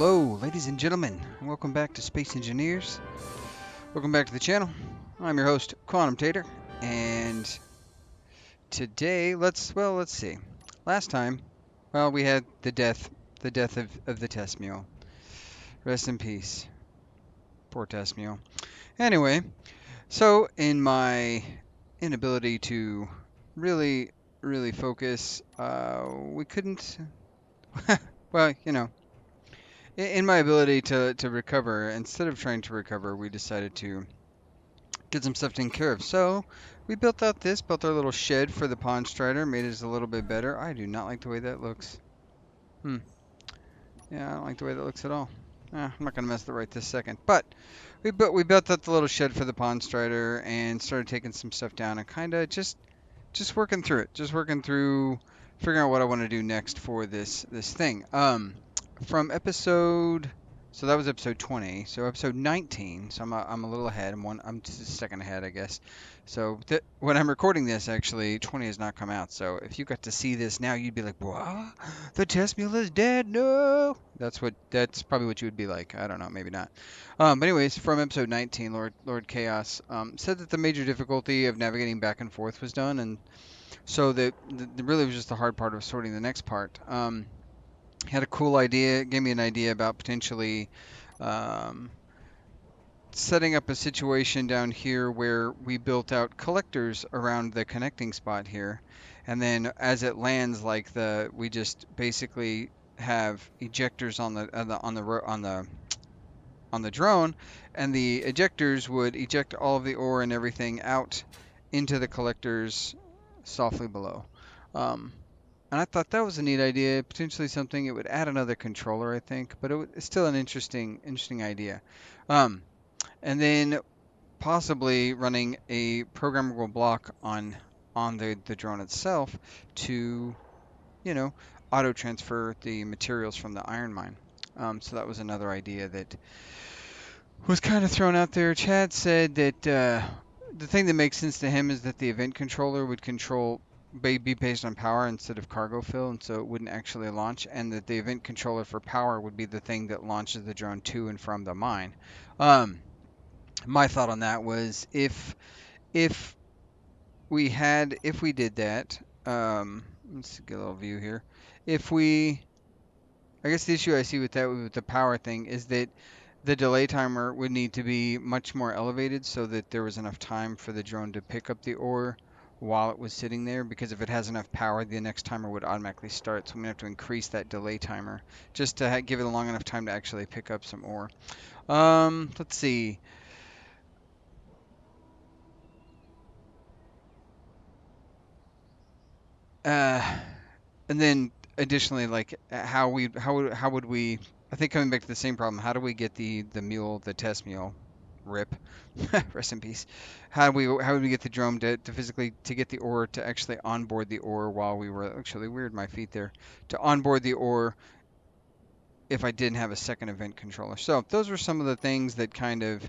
Hello, ladies and gentlemen, and welcome back to Space Engineers. Welcome back to the channel. I'm your host, Quantum Tater, and today, let's see. Last time, well, we had the death of the Test Mule. Rest in peace, poor Test Mule. Anyway, so in my inability to really focus, we couldn't. Well, you know, in my ability to recover, instead of trying to recover, we decided to get some stuff taken care of. So we built our little shed for the pond strider, made it a little bit better. I do not like the way that looks. Yeah, I don't like the way that looks at all. I'm not gonna mess with it right this second. But we built up the little shed for the pond strider and started taking some stuff down and kind of just working through it, just working through figuring out what I want to do next for this thing. From episode, so that was episode 20. So episode 19. So I'm a little ahead. I'm just a second ahead, I guess. So when I'm recording this, actually 20 has not come out. So if you got to see this now, you'd be like, "What? The Test Mule is dead? No!" That's probably what you would be like. I don't know, maybe not. But anyways, from episode 19, Lord Chaos said that the major difficulty of navigating back and forth was done, and so the really was just the hard part of sorting the next part. Had a cool idea, gave me an idea about potentially um, setting up a situation down here where we built out collectors around the connecting spot here, and then as it lands, we just basically have ejectors on the drone, and the ejectors would eject all of the ore and everything out into the collectors softly below. Um, and I thought that was a neat idea, potentially something. It would add another controller, I think, but it's still an interesting idea. Um, and then possibly running a programmable block on the drone itself to, you know, auto transfer the materials from the iron mine. So that was another idea that was kind of thrown out there. Chad said that the thing that makes sense to him is that the event controller would be based on power instead of cargo fill, and so it wouldn't actually launch, and that the event controller for power would be the thing that launches the drone to and from the mine. My thought on that was if we did that, let's get a little view here. I guess the issue I see with that, with the power thing, is that the delay timer would need to be much more elevated so that there was enough time for the drone to pick up the ore while it was sitting there, because if it has enough power, the next timer would automatically start. So I'm going to have to increase that delay timer just to give it a long enough time to actually pick up some ore. Let's see. And then additionally, like how would we? I think coming back to the same problem. How do we get the test mule, rip, rest in peace. How would we get the drone to physically to get the ore to actually onboard the ore while we were actually weird my feet there to onboard the ore if I didn't have a second event controller. So those were some of the things that kind of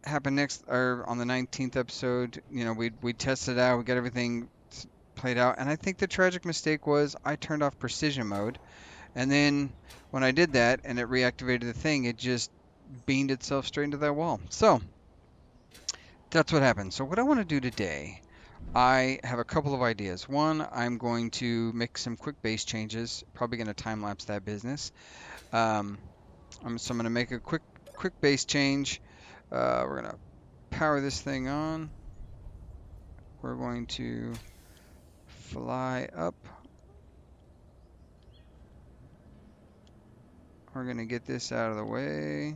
happened next or on the 19th episode. You know, we tested out, we got everything played out, and I think the tragic mistake was I turned off precision mode, and then when I did that and it reactivated the thing, it just beamed itself straight into that wall. So that's what happened. So what I want to do today, I have a couple of ideas. One, I'm going to make some quick base changes, probably going to time lapse that business. So I'm going to make a quick base change. We're going to power this thing on. We're going to fly up. We're going to get this out of the way.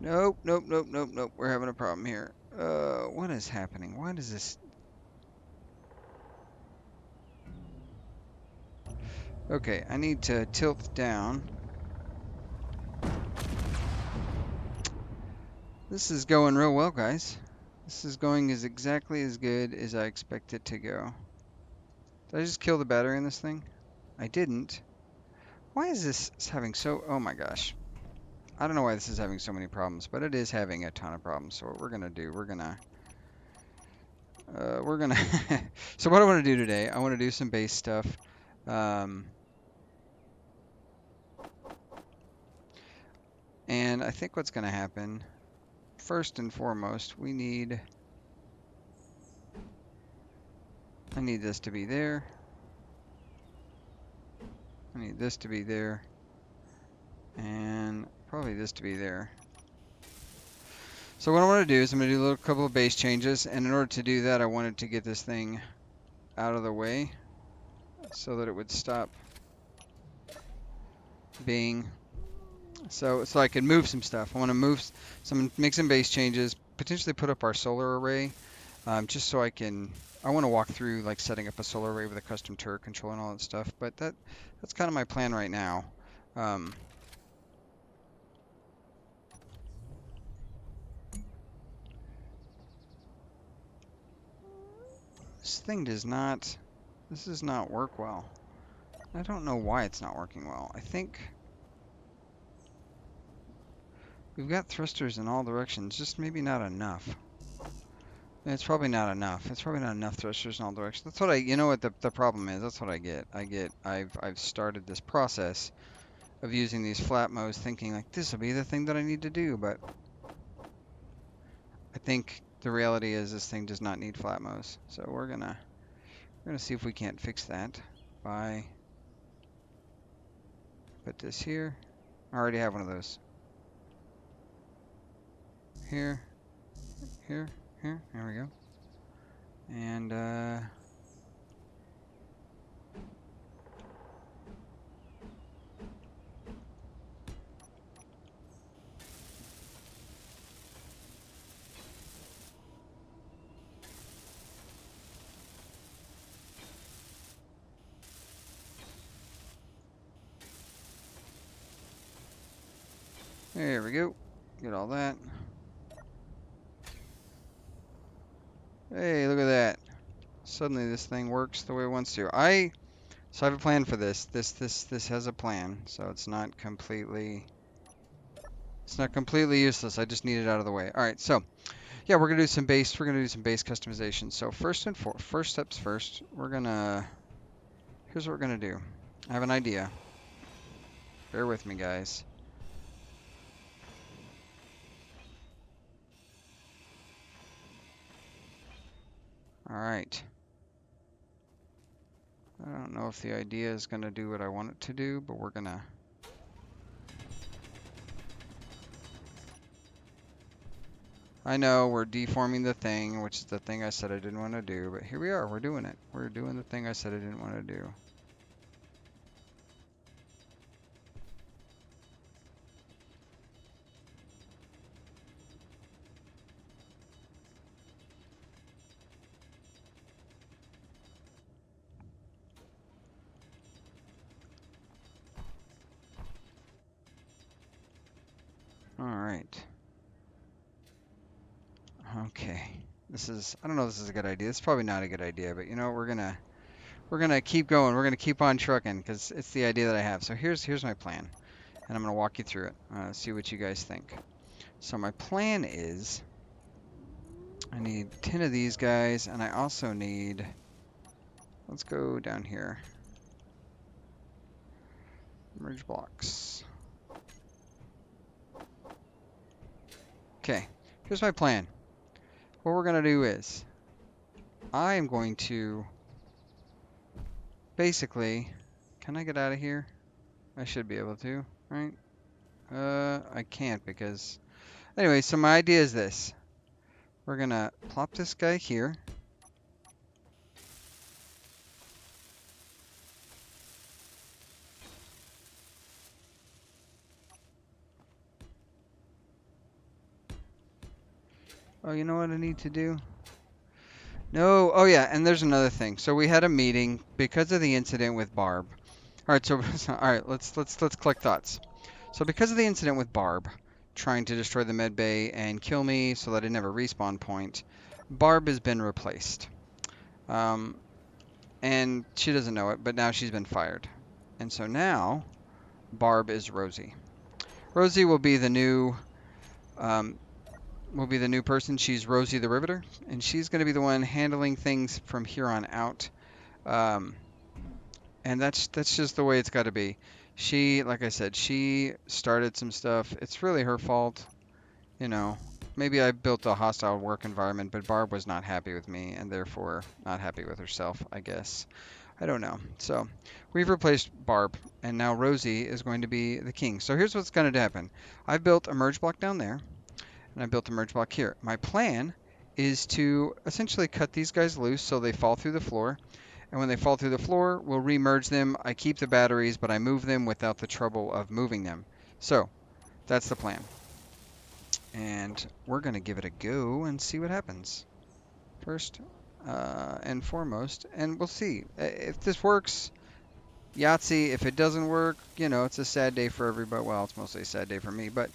Nope. We're having a problem here. What is happening? Why does this... Okay, I need to tilt down. This is going real well, guys. This is going exactly as good as I expect it to go. Did I just kill the battery in this thing? I didn't. Why is this having so... Oh my gosh. I don't know why this is having so many problems, but it is having a ton of problems. So what we're going to do, we're going to we're gonna. So what I want to do today, I want to do some base stuff. Um, and I think what's gonna happen, first and foremost, I need this to be there. I need this to be there. And probably this to be there. So what I want to do is I'm going to do a couple of base changes, and in order to do that I wanted to get this thing out of the way so that it would stop being, so I can move some stuff. I want to make some base changes, potentially put up our solar array, just so I want to walk through like setting up a solar array with a custom turret control and all that stuff, but that's kind of my plan right now. This thing does not work well. I don't know why it's not working well. I think we've got thrusters in all directions, just maybe not enough. It's probably not enough. It's probably not enough thrusters in all directions. That's what you know what the problem is. That's what I get. I've started this process of using these flat modes thinking like this will be the thing that I need to do, but I think the reality is this thing does not need flat modes. So we're gonna see if we can't fix that by put this here. I already have one of those. Here, here, here. There we go. And there we go. Get all that. Hey, look at that. Suddenly this thing works the way it wants to. So I have a plan for this. This has a plan, so it's not completely useless. I just need it out of the way. All right, so yeah, we're gonna do some base customization. So first steps first, here's what we're gonna do. I have an idea. Bear with me, guys. All right. I don't know if the idea is gonna do what I want it to do, but we're gonna. I know we're deforming the thing, which is the thing I said I didn't want to do, but here we are. We're doing it. We're doing the thing I said I didn't want to do. All right. Okay. I don't know if this is a good idea. It's probably not a good idea, but you know, we're gonna keep going. We're gonna keep on trucking because it's the idea that I have. So here's my plan, and I'm gonna walk you through it. See what you guys think. So my plan is, I need 10 of these guys, and I also need. Let's go down here. Merge blocks. Okay. Here's my plan. What we're gonna do is, I am going to basically. Can I get out of here? I should be able to, right? I can't because... Anyway, so my idea is this. We're gonna plop this guy here. Oh, you know what I need to do? No, oh yeah, and there's another thing. So we had a meeting because of the incident with Barb. All right, so all right, let's collect thoughts. So because of the incident with Barb trying to destroy the med bay and kill me so that I never respawn point, Barb has been replaced. And she doesn't know it, but now she's been fired. And so now Barb is Rosie. Rosie will be the new will be the new person. She's Rosie the Riveter, and she's going to be the one handling things from here on out. Um, and that's just the way it's got to be. She, like I said, she started some stuff. It's really her fault, you know. Maybe I built a hostile work environment, but Barb was not happy with me and therefore not happy with herself, I guess. I don't know. So we've replaced Barb, and now Rosie is going to be the king. So here's what's going to happen. I've built a merge block down there, and I built a merge block here. My plan is to essentially cut these guys loose so they fall through the floor. And when they fall through the floor, we'll remerge them. I keep the batteries, but I move them without the trouble of moving them. So that's the plan. And we're going to give it a go and see what happens. First and foremost, and we'll see. If this works, Yahtzee. If it doesn't work, you know, it's a sad day for everybody. Well, it's mostly a sad day for me, but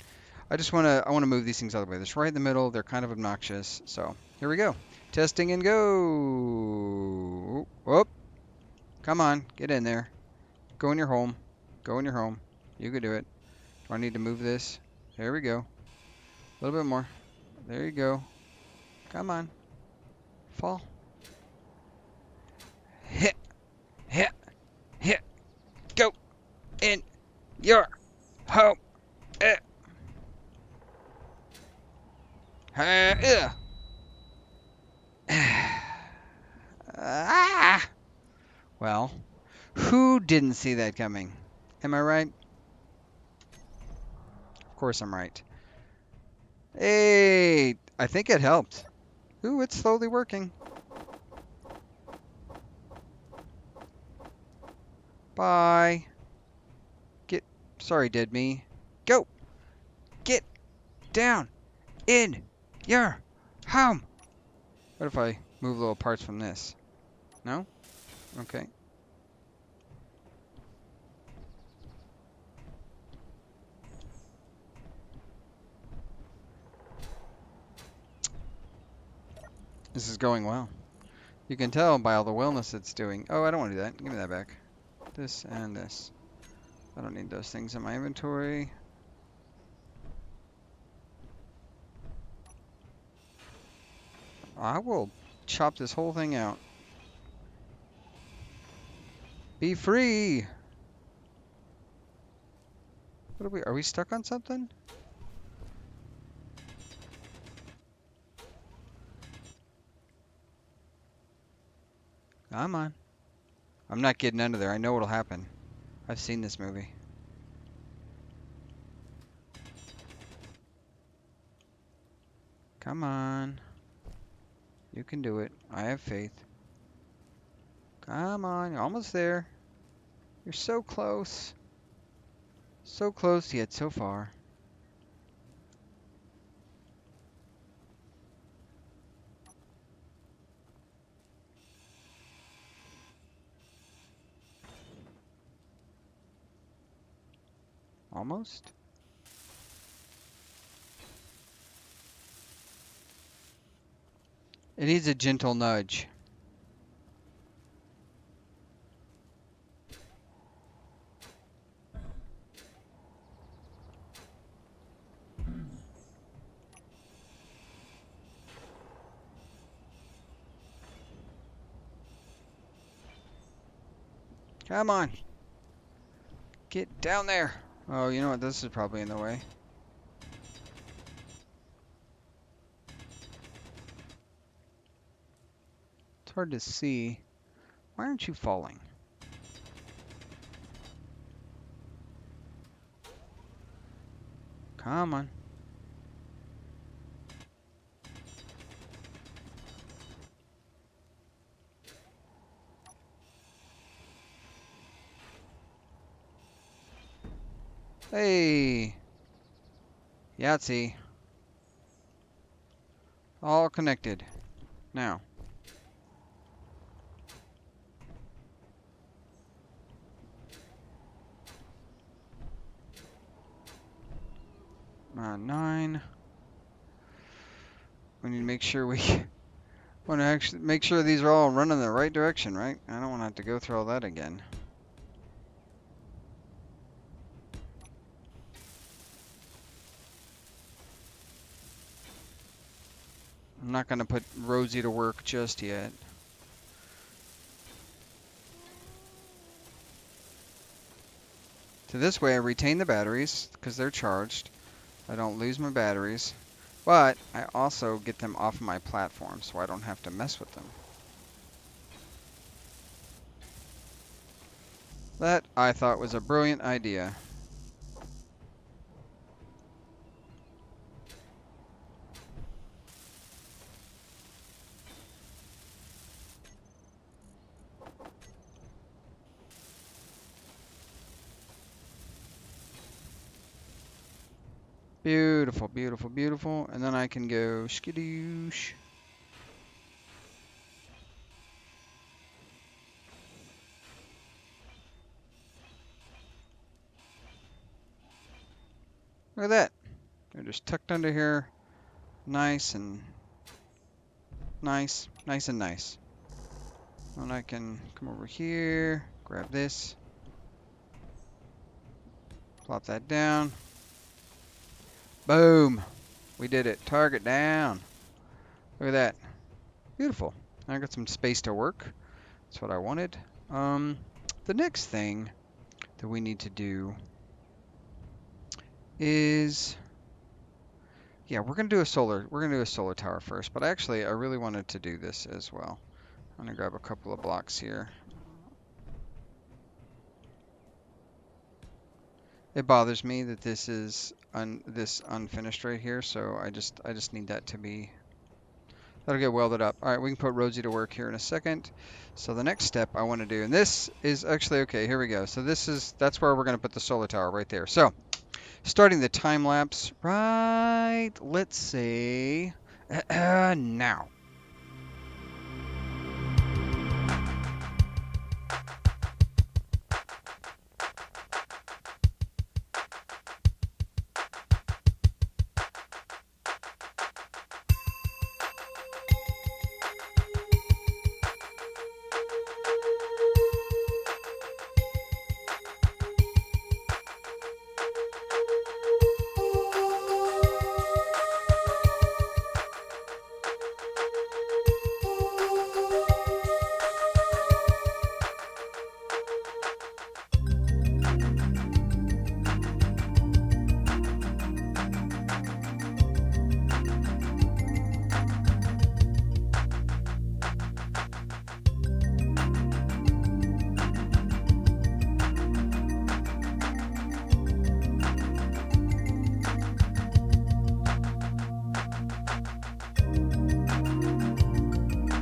I want to move these things out of the way. This right in the middle. They're kind of obnoxious. So here we go. Testing and go. Whoop. Come on. Get in there. Go in your home. Go in your home. You can do it. Do I need to move this? There we go. A little bit more. There you go. Come on. Fall. Hit. Hit. Hit. Go. In your home. Ah! Well, who didn't see that coming? Am I right? Of course I'm right. Hey, I think it helped. Ooh, it's slowly working. Bye. Sorry, did me. Go. Get down in your home. What if I move little parts from this? No? Okay. This is going well. You can tell by all the wellness it's doing. Oh, I don't want to do that. Give me that back. This and this. I don't need those things in my inventory. I will chop this whole thing out. Be free! What are we stuck on something? Come on. I'm not getting under there. I know what'll happen. I've seen this movie. Come on. You can do it. I have faith. Come on. You're almost there. You're so close. So close yet so far. Almost. It needs a gentle nudge. Come on. Get down there. Oh, you know what? This is probably in the way. It's hard to see. Why aren't you falling? Come on. Hey. Yahtzee. All connected. Now. Nine. We need to make sure we want to actually make sure these are all running the right direction, right? I don't want to have to go through all that again. I'm not going to put Rosie to work just yet. So this way I retain the batteries because they're charged. I don't lose my batteries. But I also get them off of my platform so I don't have to mess with them. That I thought was a brilliant idea. Beautiful, beautiful, beautiful. And then I can go skidoosh. Look at that. They're just tucked under here. Nice and nice. Nice and nice. And I can come over here, grab this, plop that down. Boom. We did it. Target down. Look at that. Beautiful. I got some space to work. That's what I wanted. The next thing that we need to do is, yeah, we're gonna do a solar tower first. But actually, I really wanted to do this as well. I'm gonna grab a couple of blocks here. It bothers me that this is unfinished right here, so I just need that to be. That'll get welded up. All right, we can put Rosie to work here in a second. So the next step I want to do, and this is actually, okay, here we go. So that's where we're going to put the solar tower right there. So starting the time lapse right, let's say, now.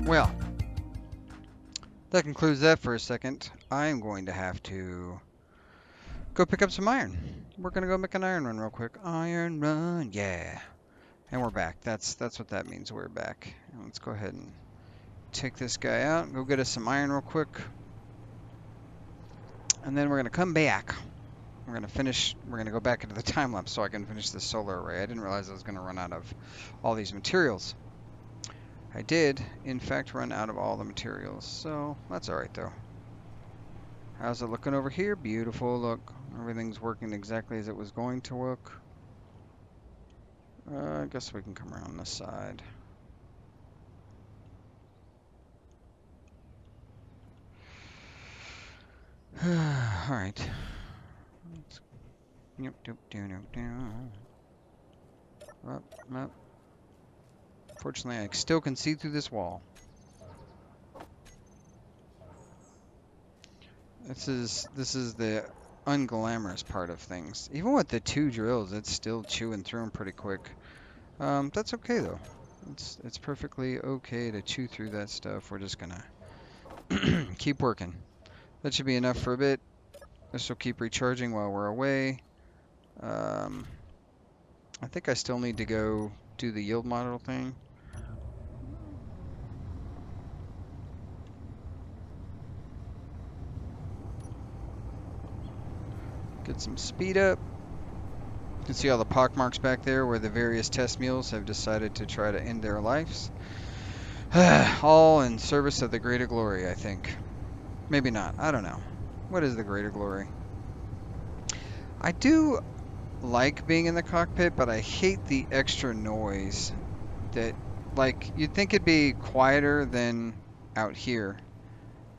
Well, that concludes that for a second. I'm going to have to go pick up some iron. We're going to go make an iron run real quick. Iron run, yeah. And we're back. That's what that means. We're back. And let's go ahead and take this guy out and go get us some iron real quick. And then we're going to come back. We're going to go back into the time lapse so I can finish this solar array. I didn't realize I was going to run out of all these materials. I did, in fact, run out of all the materials, so that's alright though. How's it looking over here? Beautiful, look. Everything's working exactly as it was going to work. I guess we can come around this side. Alright. Up. Fortunately, I still can see through this wall. This is the unglamorous part of things. Even with the 2 drills, it's still chewing through them pretty quick. That's okay though. It's perfectly okay to chew through that stuff. We're just gonna keep working. That should be enough for a bit. This will keep recharging while we're away. I think I still need to go do the yield model thing. Get some speed up. You can see all the pock marks back there where the various test mules have decided to try to end their lives. All in service of the greater glory, I think. Maybe not. I don't know. What is the greater glory? I do like being in the cockpit, but I hate the extra noise that like, you'd think it'd be quieter than out here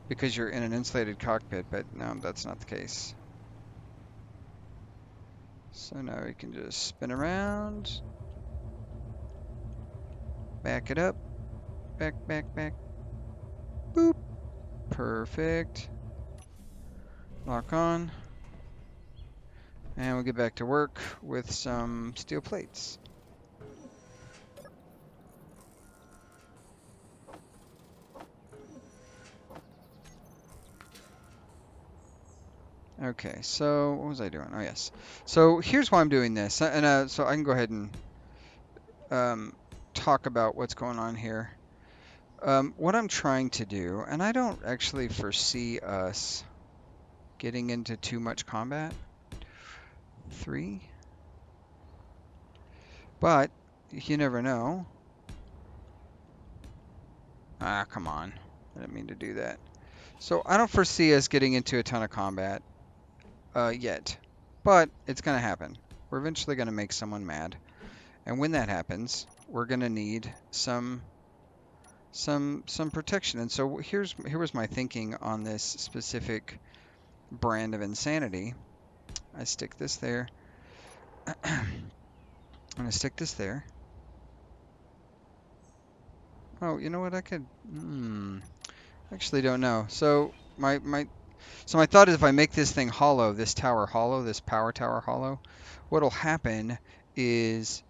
because you're in an insulated cockpit, but no, that's not the case. So now we can just spin around, back it up, back, back, back, boop, perfect. Lock on, and we'll get back to work with some steel plates. Okay, so what was I doing? Oh, yes. So here's why I'm doing this. And so I can go ahead and talk about what's going on here. What I'm trying to do, and I don't actually foresee us getting into too much combat. 3. But you never know. Ah, come on. I didn't mean to do that. So I don't foresee us getting into a ton of combat yet. But it's going to happen. We're eventually going to make someone mad. And when that happens, we're going to need some protection. And so here was my thinking on this specific brand of insanity. I stick this there. I'm going to stick this there. Oh, you know what? I could... actually don't know. So my thought is if I make this thing hollow, this tower hollow, this power tower hollow, what'll happen is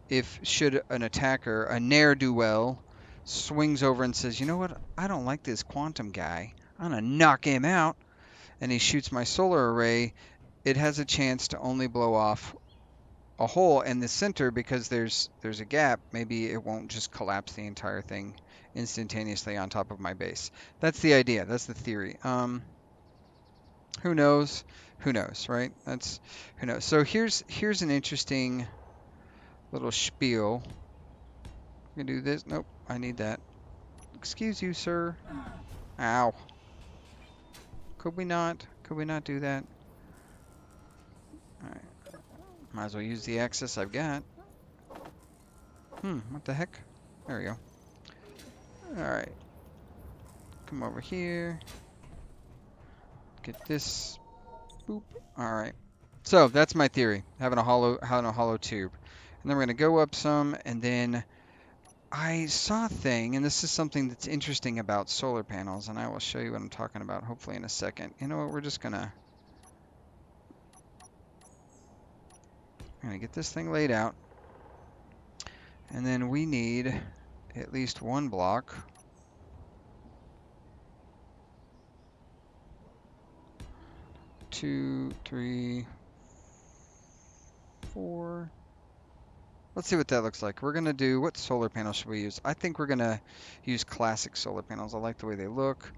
if should an attacker, a ne'er-do-well, swings over and says, you know what, I don't like this quantum guy, I'm gonna knock him out, and he shoots my solar array, it has a chance to only blow off a hole in the center because there's a gap. Maybe it won't just collapse the entire thing instantaneously on top of my base. That's the idea. That's the theory. Who knows? Who knows, right? That's who knows. So here's an interesting little spiel. We can do this. Nope, I need that. Excuse you, sir. Ow. Could we not? Could we not do that? All right. Might as well use the access I've got. What the heck? There we go. Alright. Come over here. Get this. Boop. Alright. So that's my theory. Having a hollow tube. And then we're gonna go up some, and then I saw a thing, and this is something that's interesting about solar panels, and I will show you what I'm talking about hopefully in a second. You know what, we're gonna get this thing laid out. And then we need at least one block. 2, 3, 4. Let's see what that looks like. We're gonna do, what solar panel should we use? I think we're gonna use classic solar panels. I like the way they look.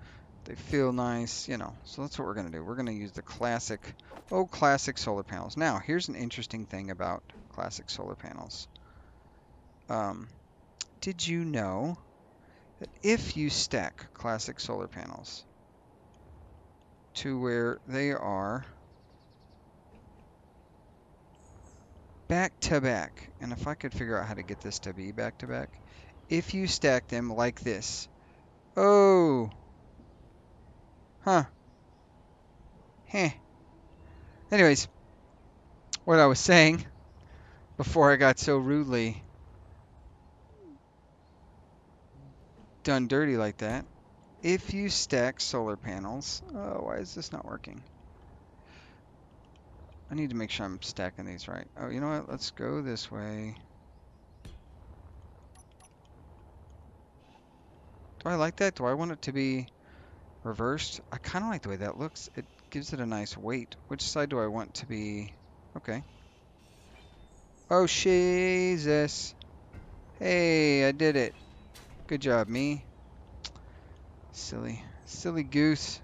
They feel nice, you know. So that's what we're gonna do. We're gonna use the classic solar panels. Now, here's an interesting thing about classic solar panels. Did you know that if you stack classic solar panels to where they are back to back, and if I could figure out how to get this to be back to back, if you stack them like this, oh, huh, heh. Anyways, what I was saying before I got so rudely done dirty like that, if you stack solar panels, oh, why is this not working? I need to make sure I'm stacking these right. Oh, you know what? Let's go this way. Do I like that? Do I want it to be reversed? I kind of like the way that looks. It gives it a nice weight. Which side do I want to be? Okay. Oh, Jesus. Hey, I did it. Good job, me. Silly goose.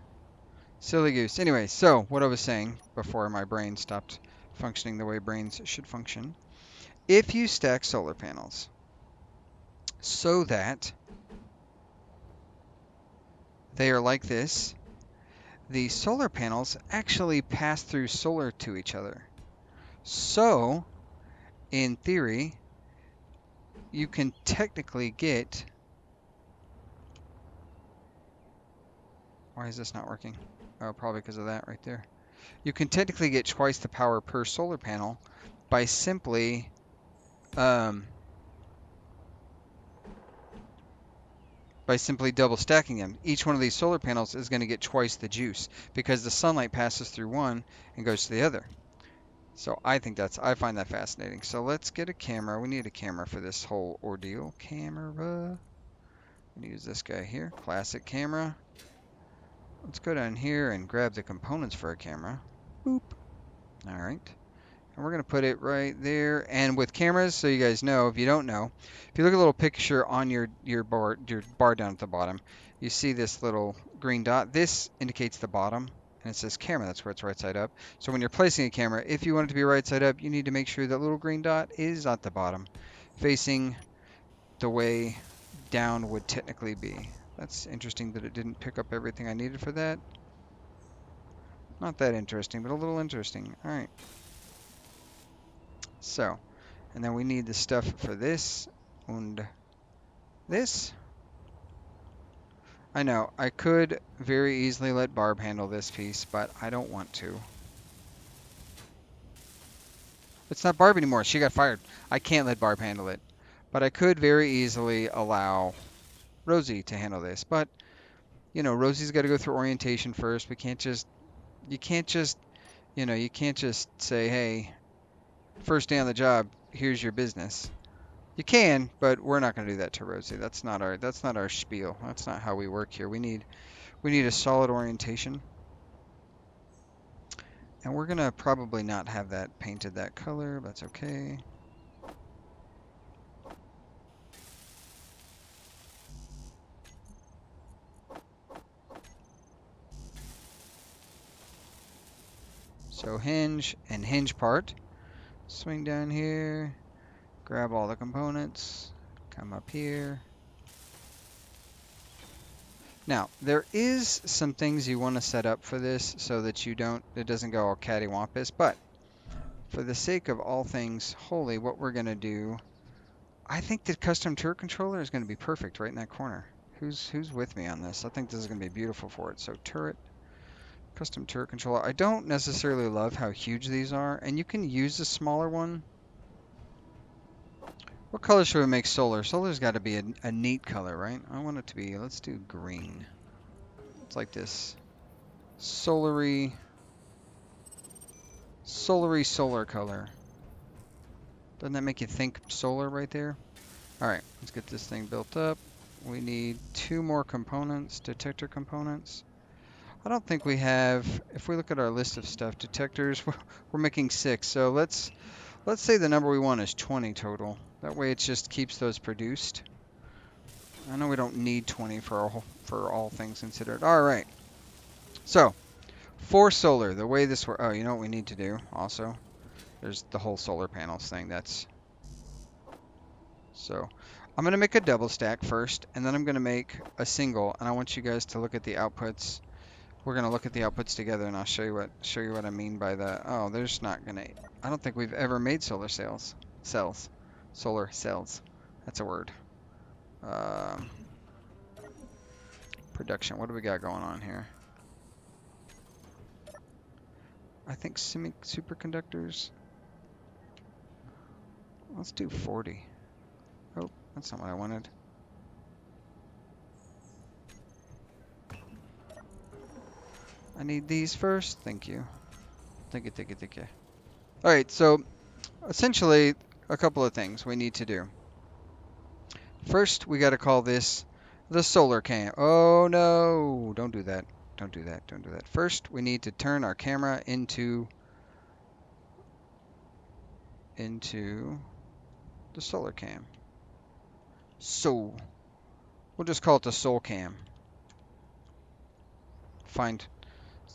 Silly goose. Anyway, so what I was saying before my brain stopped functioning the way brains should function. If you stack solar panels so that they are like this, the solar panels actually pass through solar to each other. So, in theory, you can technically get... Why is this not working? Oh, probably because of that right there. You can technically get twice the power per solar panel by simply double stacking them. Each one of these solar panels is going to get twice the juice because the sunlight passes through one and goes to the other. So I find that fascinating. So let's get a camera. We need a camera for this whole ordeal. Camera. I'm gonna use this guy here. Classic camera. Let's go down here and grab the components for a camera. Boop. All right. And we're going to put it right there. And with cameras, so you guys know, if you don't know, if you look at a little picture on your bar down at the bottom, you see this little green dot. This indicates the bottom, and it says camera. That's where it's right side up. So when you're placing a camera, if you want it to be right side up, you need to make sure that little green dot is at the bottom, facing the way down would technically be. That's interesting that it didn't pick up everything I needed for that. Not that interesting, but a little interesting. All right. So, and then we need the stuff for this and this. I know, I could very easily let Barb handle this piece, but I don't want to. It's not Barb anymore. She got fired. I can't let Barb handle it. But I could very easily allow Rosie to handle this. But, you know, Rosie's got to go through orientation first. You can't just say, hey, first day on the job, here's your business. You can, but we're not going to do that to Rosie. That's not our spiel. That's not how we work here. We need a solid orientation. And we're going to probably not have that painted that color. That's okay. So hinge and hinge part. Swing down here. Grab all the components. Come up here. Now, there is some things you want to set up for this so that it doesn't go all cattywampus, but for the sake of all things holy, what we're going to do, I think the custom turret controller is going to be perfect right in that corner. Who's with me on this? I think this is going to be beautiful for it. So turret, custom turret controller. I don't necessarily love how huge these are, and you can use a smaller one. What color should we make solar? Solar's got to be a neat color, right? I want it to be, let's do green. It's like this solary solar color. Doesn't that make you think solar right there? All right, let's get this thing built up. We need 2 more components, detector components. I don't think we have, if we look at our list of stuff, detectors, we're making 6. So let's say the number we want is 20 total. That way it just keeps those produced. I know we don't need 20 for all things considered. All right. So, for solar, the way this works, oh, you know what we need to do also? There's the whole solar panels thing. So I'm going to make a double stack first, and then I'm going to make a single, and I want you guys to look at the outputs. We're going to look at the outputs together, and I'll show you what I mean by that. Oh, there's not going to, I don't think we've ever made solar cells. Solar cells. That's a word. Production. What do we got going on here? I think superconductors. Let's do 40. Oh, that's not what I wanted. I need these first. Thank you. Thank you. All right, so essentially a couple of things we need to do. First, we got to call this the solar cam. Oh no, don't do that. Don't do that. First, we need to turn our camera into the solar cam. So, we'll just call it the Soul Cam. Find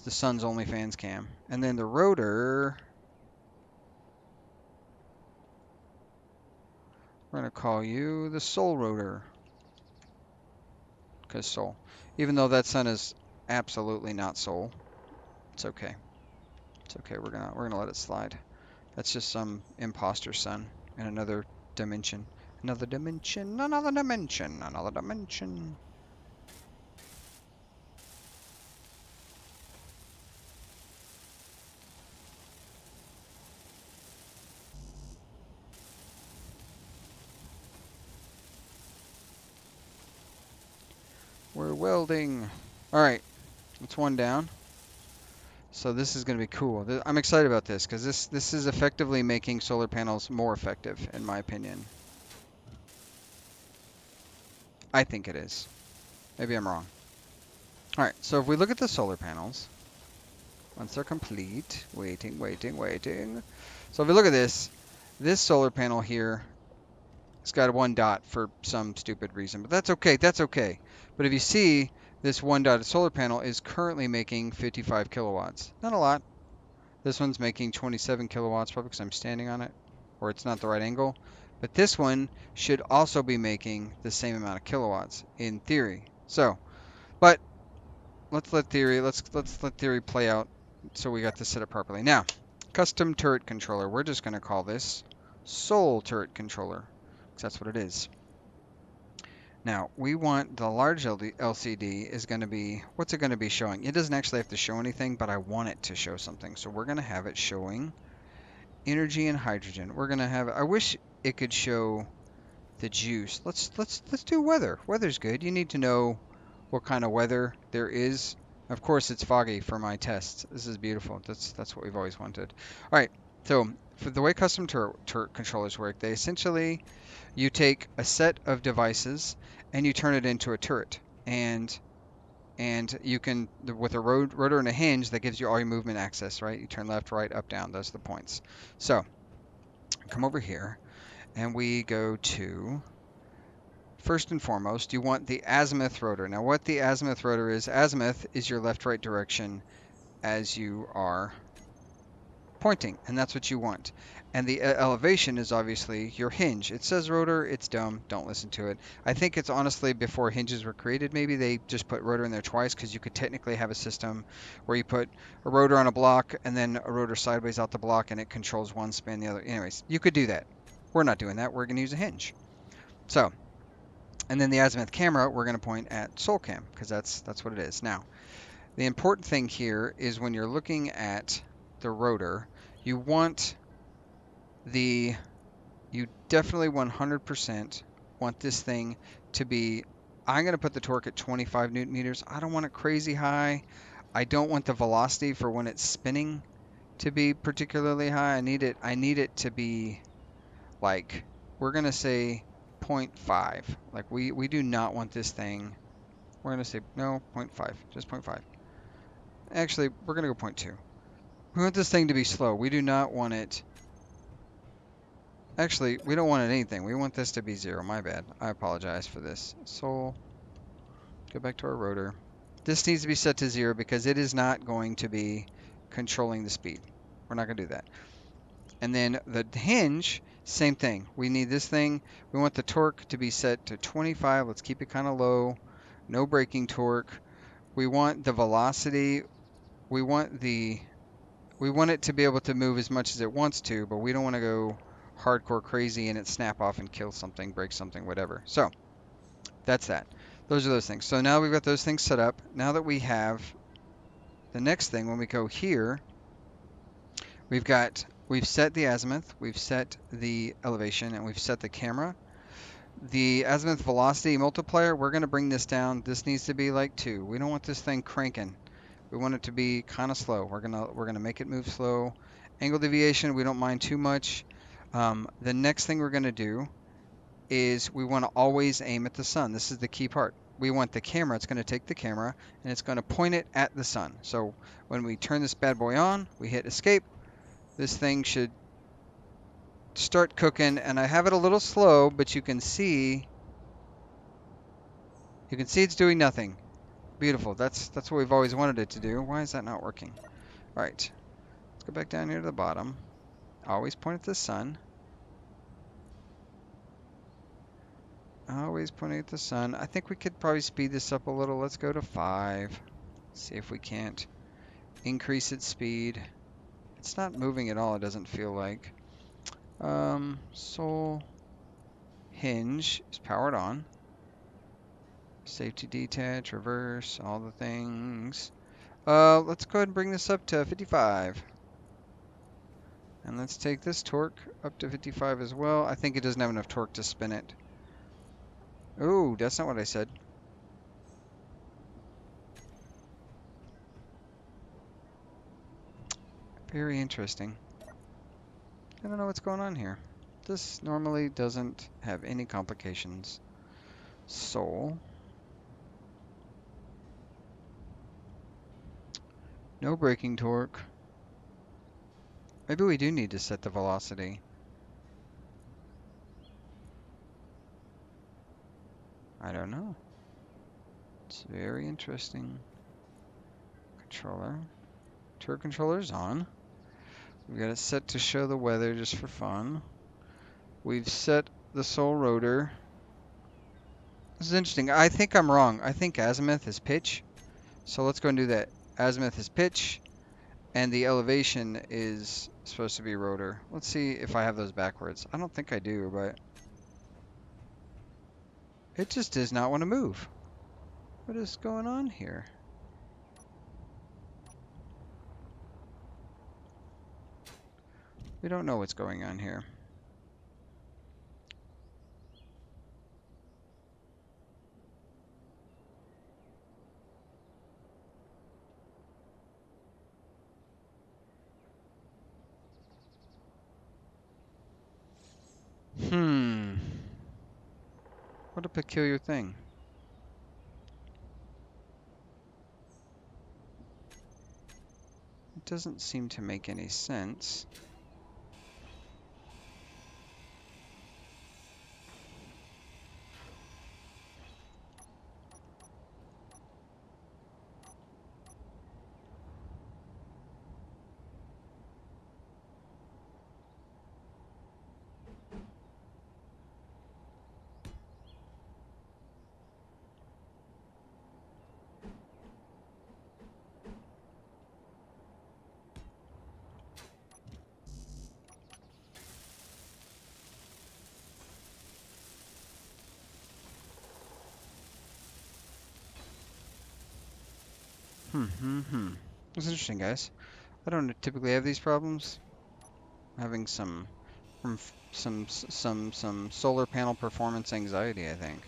the Sun's OnlyFans cam. And then the rotor, we're going to call you the Soul Rotor. Because Soul. Even though that sun is absolutely not Soul. It's okay. It's okay. We're gonna let it slide. That's just some imposter sun in another dimension. Another dimension, another dimension, another dimension. We're welding. All right, that's one down. So this is going to be cool. I'm excited about this because this is effectively making solar panels more effective, in my opinion. I think it is. Maybe I'm wrong. All right, so if we look at the solar panels, once they're complete, waiting. So if we look at this solar panel here, it's got a 1 dot for some stupid reason, but that's okay. That's okay. But if you see, this 1 dotted solar panel is currently making 55 kilowatts. Not a lot. This one's making 27 kilowatts, probably because I'm standing on it, or it's not the right angle. But this one should also be making the same amount of kilowatts in theory. So, but let's let theory play out so we got this set up properly. Now, custom turret controller. We're just going to call this Soul Turret Controller, because that's what it is. Now, we want the large LCD is going to be, what's it going to be showing? It doesn't actually have to show anything, but I want it to show something. So we're going to have it showing energy and hydrogen. We're going to have, I wish it could show the juice. Let's do weather. Weather's good. You need to know what kind of weather there is. Of course, it's foggy for my tests. This is beautiful. That's what we've always wanted. All right. So for the way custom turret controllers work, they essentially, you take a set of devices and you turn it into a turret, and you can, with a rotor and a hinge, that gives you all your movement access, right? You turn left, right, up, down. Those are the points. So come over here and we go to, first and foremost, you want the azimuth rotor. Now what the azimuth rotor is your left-right direction as you are pointing, and that's what you want. And the elevation is obviously your hinge. It says rotor, it's dumb, don't listen to it. I think it's honestly before hinges were created, maybe they just put rotor in there twice, because you could technically have a system where you put a rotor on a block and then a rotor sideways out the block and it controls one spin, the other. Anyways, you could do that. We're not doing that. We're going to use a hinge. So, and then the azimuth camera, we're going to point at SolCam, because that's what it is. Now, the important thing here is when you're looking at the rotor, you definitely 100% want this thing to be, I'm going to put the torque at 25 newton meters. I don't want it crazy high. I don't want the velocity for when it's spinning to be particularly high. I need it to be like, we're going to say 0.5. Like we do not want this thing. We're going to say, no, 0.5, just 0.5. Actually, we're going to go 0.2. We want this thing to be slow. We do not want it. Actually, we don't want it anything. We want this to be 0. My bad. I apologize for this. So, go back to our rotor. This needs to be set to 0 because it is not going to be controlling the speed. We're not going to do that. And then the hinge, same thing. We need this thing. We want the torque to be set to 25. Let's keep it kind of low. No braking torque. We want the velocity. We want it to be able to move as much as it wants to, but we don't want to go hardcore crazy and it snap off and kill something, break something, whatever. So that's that. Those are those things. So now we've got those things set up. Now that we have the next thing, when we go here, we've set the azimuth, we've set the elevation, and we've set the camera. The azimuth velocity multiplier, we're going to bring this down. This needs to be like 2. We don't want this thing cranking. We want it to be kind of slow. We're gonna make it move slow. Angle deviation, we don't mind too much. The next thing we're gonna do is we want to always aim at the sun. This is the key part. We want the camera. It's going to take the camera and it's going to point it at the sun. So when we turn this bad boy on, we hit escape. This thing should start cooking, and I have it a little slow, but you can see it's doing nothing. Beautiful. That's what we've always wanted it to do. Why is that not working? All right. Let's go back down here to the bottom. Always point at the sun. Always pointing at the sun. I think we could probably speed this up a little. Let's go to 5. See if we can't increase its speed. It's not moving at all, it doesn't feel like. Soul. Hinge is powered on. Safety detach, reverse, all the things. Let's go ahead and bring this up to 55. And let's take this torque up to 55 as well. I think it doesn't have enough torque to spin it. Oh, that's not what I said. Very interesting. I don't know what's going on here. This normally doesn't have any complications. Soul. No braking torque. Maybe we do need to set the velocity. I don't know. It's very interesting. Controller. Turret controller's on. We've got it set to show the weather just for fun. We've set the soul rotor. This is interesting. I think I'm wrong. I think azimuth is pitch. So let's go and do that. Azimuth is pitch, and the elevation is supposed to be rotor. Let's see if I have those backwards. I don't think I do, but it just does not want to move. What is going on here? We don't know what's going on here. What a peculiar thing. It doesn't seem to make any sense. That's interesting, guys. I don't typically have these problems. I'm having some some solar panel performance anxiety, I think.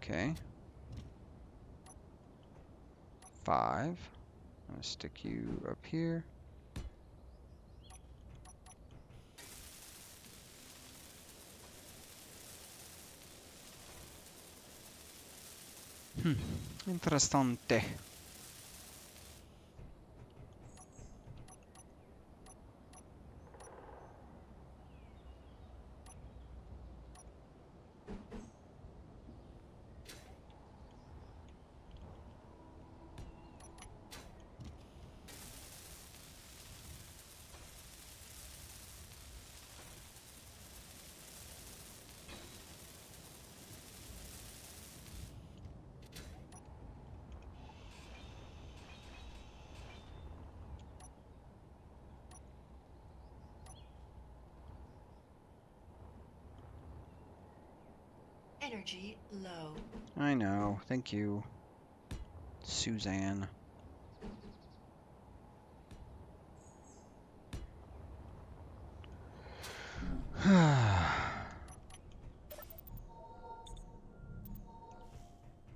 Okay. 5. I'm gonna stick you up here. Interessante. Energy low. I know. Thank you, Suzanne.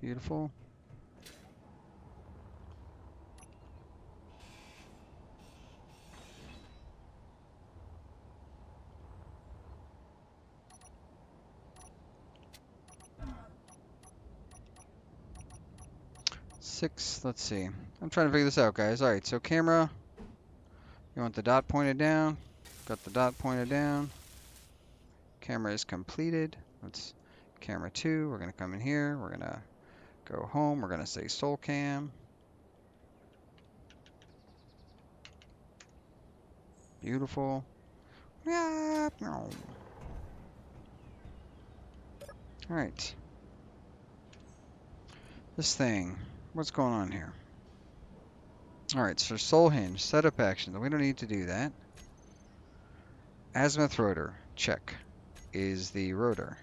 Beautiful. Six. Let's see. I'm trying to figure this out, guys. All right. So camera. You want the dot pointed down? Got the dot pointed down. Camera is completed. Let's camera 2. We're gonna come in here. We're gonna go home. We're gonna say soul cam. Beautiful. All right. This thing. What's going on here? Alright, so sole hinge, setup action. We don't need to do that. Azimuth rotor, check, is the rotor.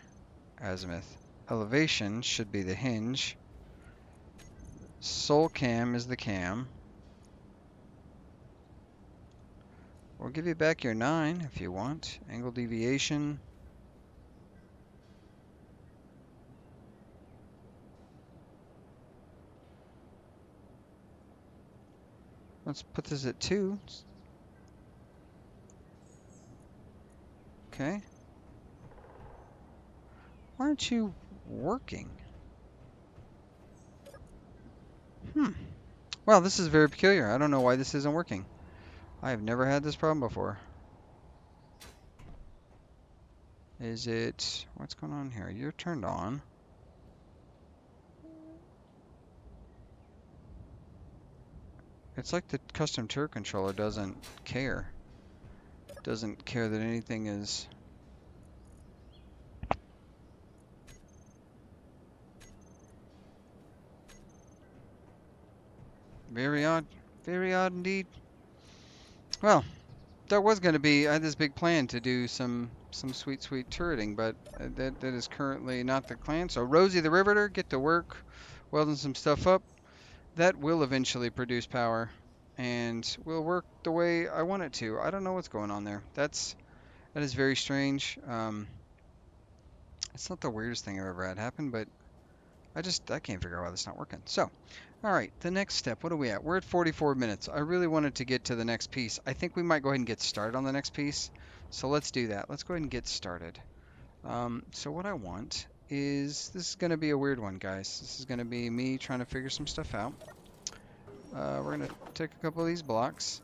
Azimuth elevation should be the hinge. Sole cam is the cam. We'll give you back your 9 if you want. Angle deviation. Let's put this at 2. Okay. Why aren't you working? Well, this is very peculiar. I don't know why this isn't working. I have never had this problem before. Is it... What's going on here? You're turned on. It's like the custom turret controller doesn't care. Doesn't care that anything is... Very odd. Very odd indeed. Well, there was going to be... I had this big plan to do some sweet, sweet turreting, but that is currently not the plan. So Rosie the Riveter, get to work welding some stuff up. That will eventually produce power and will work the way I want it to. I don't know what's going on there. That is very strange. It's not the weirdest thing I've ever had happen, but I can't figure out why that's not working. So, all right, the next step. What are we at? We're at 44 minutes. I really wanted to get to the next piece. I think we might go ahead and get started on the next piece. So let's do that. Let's go ahead and get started. So what I want is, this is going to be a weird one, guys. This is going to be me trying to figure some stuff out. We're going to take a couple of these blocks.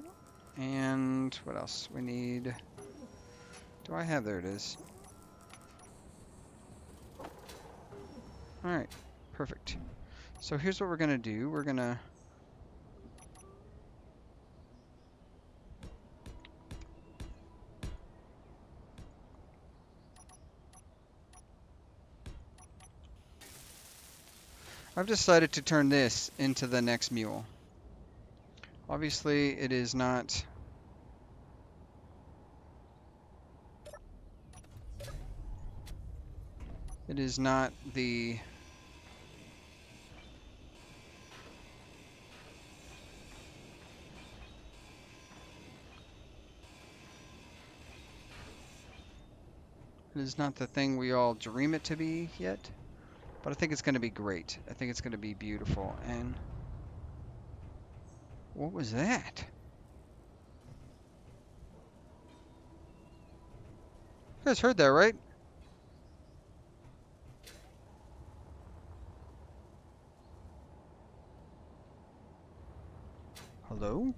And what else? We need... Do I have... There it is. Alright. Perfect. So here's what we're going to do. We're going to... I've decided to turn this into the next mule. Obviously, it is not... It is not the... It is not the thing we all dream it to be yet. But I think it's going to be great. I think it's going to be beautiful. And... What was that? You guys heard that, right? Hello?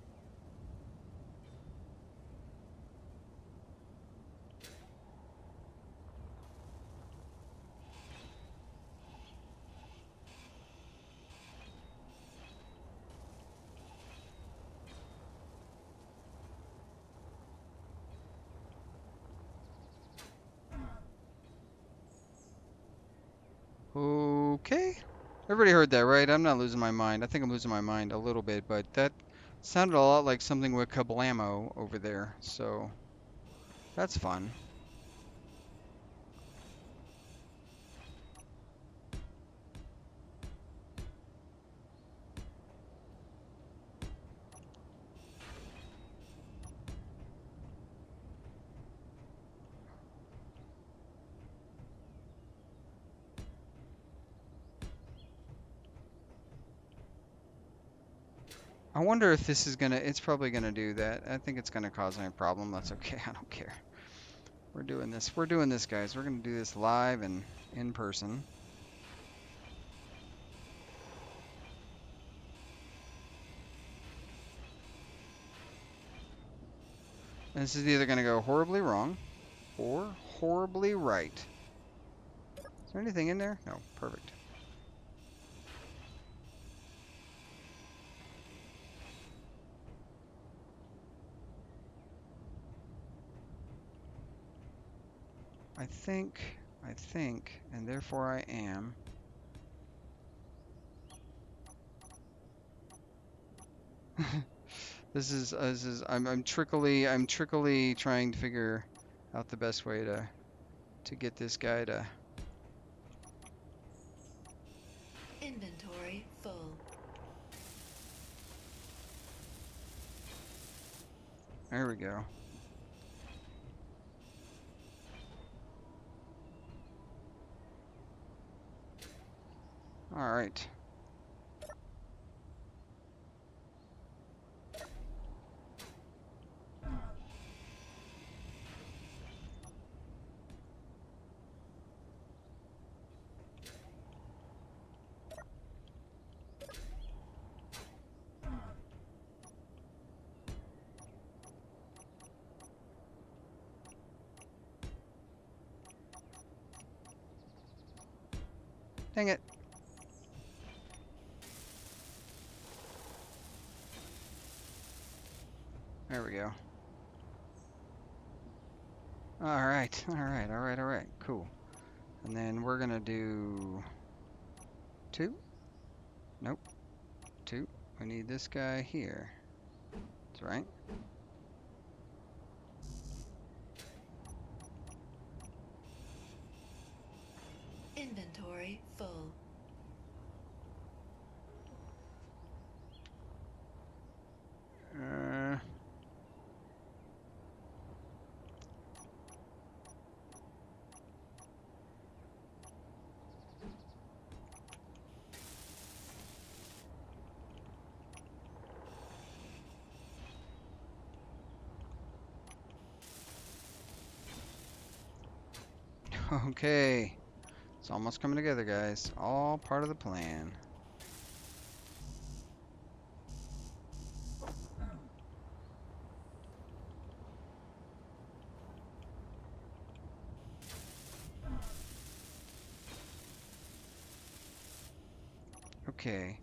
Okay. Everybody heard that, right? I'm not losing my mind. I think I'm losing my mind a little bit, but that sounded a lot like something with kablamo over there, so that's fun. I wonder if this is gonna, it's probably gonna do that. I think it's gonna cause any problem. That's okay, I don't care. We're doing this. We're doing this, guys. We're gonna do this live and in person. And this is either gonna go horribly wrong or horribly right. Is there anything in there? No, perfect. I think, and therefore I am. I'm trickily trying to figure out the best way to get this guy to. Inventory full. There we go. All right. Dang it. There we go. All right. All right. All right. All right. Cool. And then we're gonna do 2. Nope. 2. We need this guy here. That's right. Inventory full. Uh, okay. It's almost coming together, guys. All part of the plan. Okay.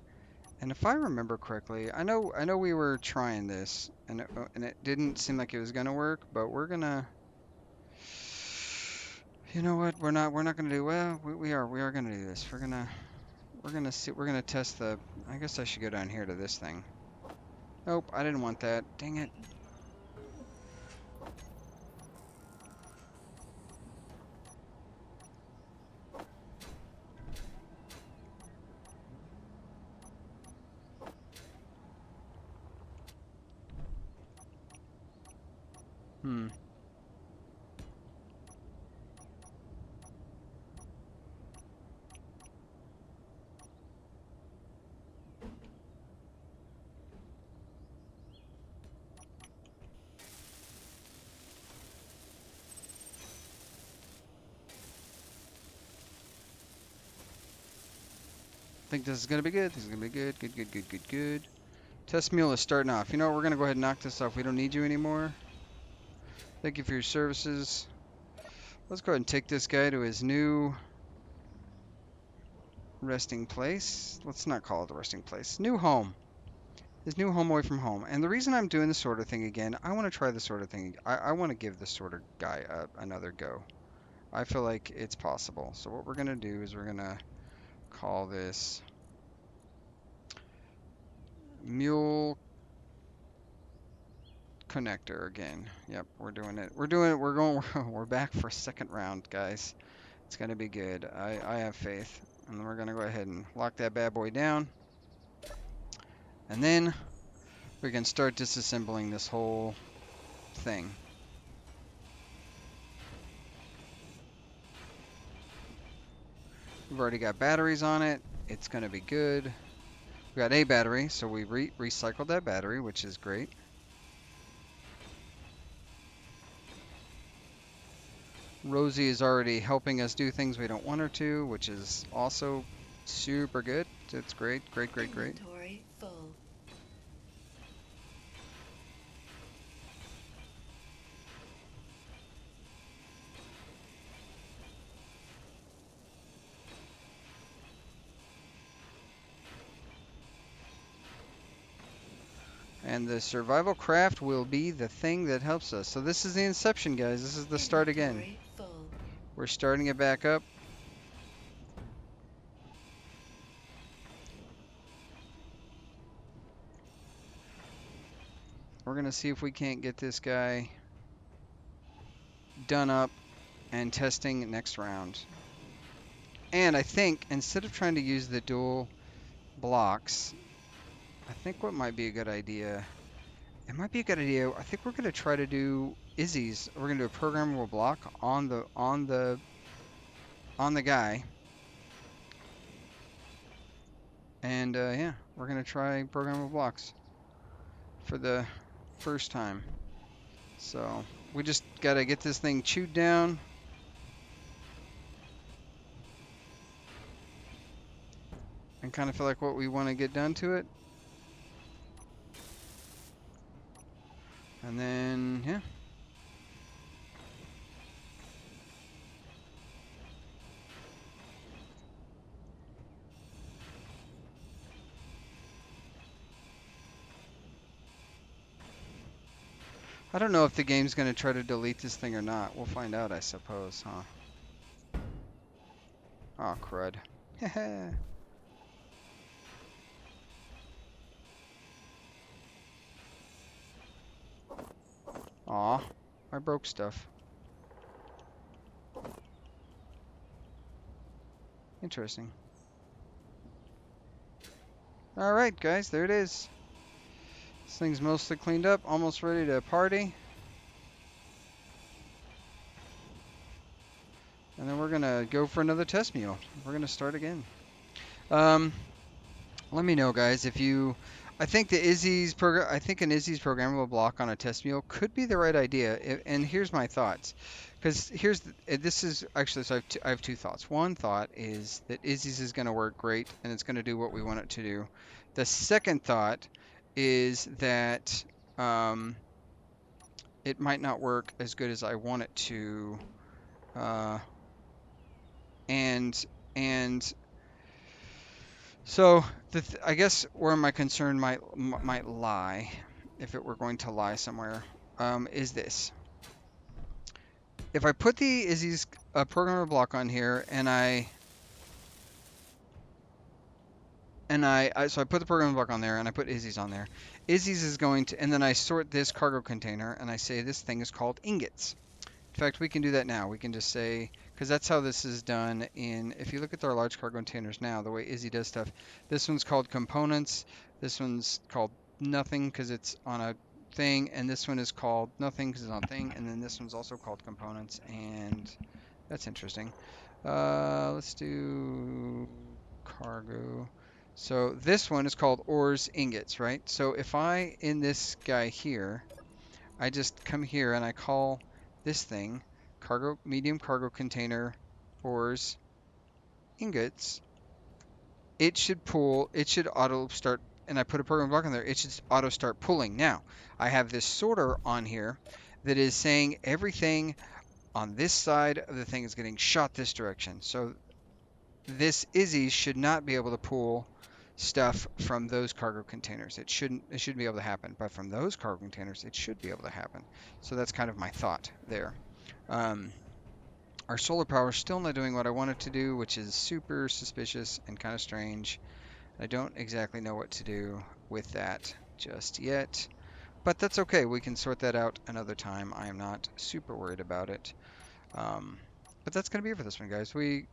And if I remember correctly, I know we were trying this and it didn't seem like it was gonna work, but we're gonna. You know what? We're not gonna do well. We are gonna do this. We're gonna see. We're gonna test the. I guess I should go down here to this thing. Nope, I didn't want that. Dang it. Hmm. I think this is gonna be good. This is gonna be good. Good. Good. Good. Good. Good. Test Mule is starting off. You know what? We're gonna go ahead and knock this off. We don't need you anymore. Thank you for your services. Let's go ahead and take this guy to his new resting place. Let's not call it a resting place. New home. His new home away from home. And the reason I'm doing the sorter thing again, I want to try the sorter thing. I want to give the sorter guy another go. I feel like it's possible. So what we're going to do is we're going to call this Mule Connector again. Yep, we're doing it. We're doing it. We're going. We're back for a second round, guys. It's going to be good. I have faith. And then we're going to go ahead and lock that bad boy down. And then we can start disassembling this whole thing. We've already got batteries on it. It's going to be good. We got a battery, so we recycled that battery, which is great. Rosie is already helping us do things we don't want her to, which is also super good. It's great, great, great, great. Inventory full. And the survival craft will be the thing that helps us. So this is the inception, guys. This is the start again. Inventory full. We're starting it back up. we're gonna see if we can't get this guy done up and testing next round. And I think instead of trying to use the dual blocks, I think what might be a good idea, I think we're gonna try to do Izzy's. We're gonna do a programmable block on the guy. And yeah, we're gonna try programmable blocks for the first time. So we just gotta get this thing chewed down. And kind of feel like what we want to get done to it. And then, yeah. I don't know if the game's going to try to delete this thing or not. We'll find out, I suppose, huh? Oh, crud. Aw, I broke stuff. Interesting. Alright, guys, there it is. This thing's mostly cleaned up, almost ready to party. And then we're going to go for another test mule. We're going to start again. Let me know, guys, if you... I think an Izzy's programmable block on a test mule could be the right idea. And here's my thoughts. Because this is actually, so I have two thoughts. One thought is that Izzy's is going to work great and it's going to do what we want it to do. The second thought is that it might not work as good as I want it to. And so I guess where my concern might lie, if it were going to lie somewhere, is this. If I put the Izzy's programmer block on here and so I put the programmer block on there and I put Izzy's on there. Izzy's is going to, and then I sort this cargo container and I say this thing is called ingots. In fact, we can do that now. We can just say, because that's how this is done in, if you look at our large cargo containers now, the way Izzy does stuff, this one's called components, this one's called nothing because it's on a thing, and this one is called nothing because it's on a thing, and then this one's also called components, and that's interesting. Let's do cargo. So this one is called ores ingots, right? So if I, in this guy here, I just come here and I call this thing cargo, medium cargo container ores ingots, it should auto start, and I put a program block on there, it should auto start pulling. Now I have this sorter on here that is saying everything on this side of the thing is getting shot this direction. So this Izzy should not be able to pull stuff from those cargo containers. It shouldn't be able to happen, but from those cargo containers it should be able to happen. So that's kind of my thought there. Our solar power is still not doing what I want it to do, which is super suspicious and kind of strange. I don't exactly know what to do with that just yet, but that's okay. We can sort that out another time. I am not super worried about it. But that's going to be it for this one, guys. We're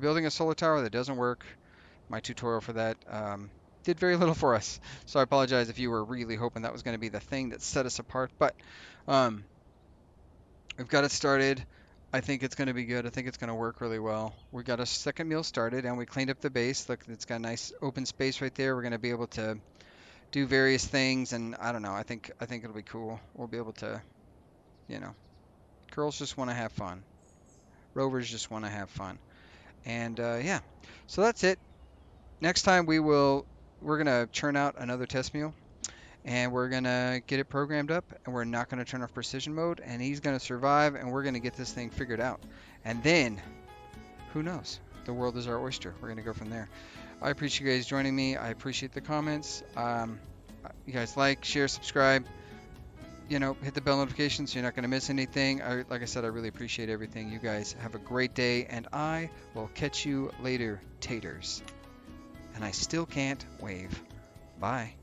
building a solar tower that doesn't work. My tutorial for that did very little for us, so I apologize if you were really hoping that was going to be the thing that set us apart, but we've got it started. I think it's going to be good. I think it's going to work really well. We got a second mule started and we cleaned up the base. Look, it's got a nice open space right there. We're going to be able to do various things, and I don't know, I think it'll be cool. We'll be able to, you know, girls just want to have fun. Rovers just want to have fun. And yeah, so that's it. Next time we're going to churn out another test mule, and we're going to get it programmed up, and we're not going to turn off precision mode, and he's going to survive, and we're going to get this thing figured out. And then, who knows? The world is our oyster. We're going to go from there. I appreciate you guys joining me. I appreciate the comments. You guys like, share, subscribe. You know, hit the bell notification so you're not going to miss anything. Like I said, I really appreciate everything. You guys have a great day, and I will catch you later, taters. And I still can't wave. Bye.